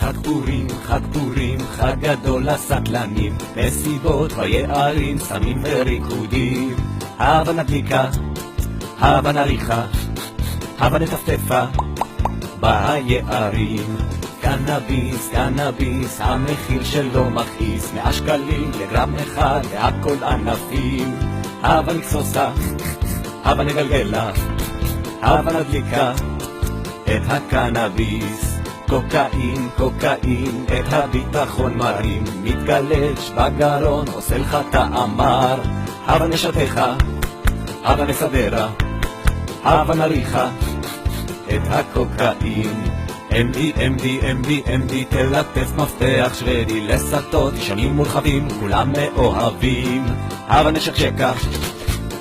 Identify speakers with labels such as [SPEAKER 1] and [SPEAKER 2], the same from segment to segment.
[SPEAKER 1] חג פורים, חג פורים, חג גדול לסטלנים, מסיבות ויערים, סמים וריקודים. הבה נדליקה, הבה נריחה, הבה נטפטפה ביערים. קנאביס, קנאביס, המחיר שלו מכעיס, 100 שקלים לגרם אחד, והכל ענפים. הבה נקסוסה, הבה נגלגלה, הבה נדליקה את הקנאביס. קוקאין, קוקאין, את הביטחון מרים, מתגלש בגרון, עושה לך תאמר. הבה נשתך, הבה נסדרה, הבה נריחה את הקוקאין. MD, MD, MD, MD, תלטף מפתח שוודי לסטות, ישנים מורחבים, כולם מאוהבים. הבה נשקשקה,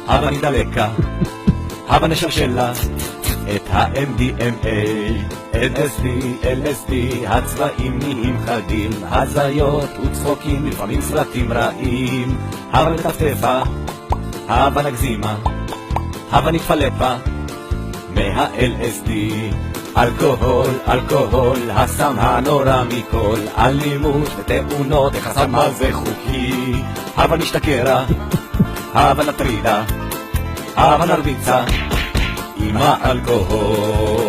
[SPEAKER 1] הבה נדלקה, הבה נשלשלה את ה-MDMA. LSD, LSD, הצבעים נהיים חדים, הזיות וצחוקים, לפעמים סרטים רעים. הבה נטפטפה, הבה נגזימה, הבה נתפלפה מה-LSD. אלכוהול, אלכוהול, הסם הנורא מכל, אלימות ותאונות, איך הסם מה זה חוקי. הבה נשתכרה, הבה נטרידה, הבה נרביצה עם האלכוהול.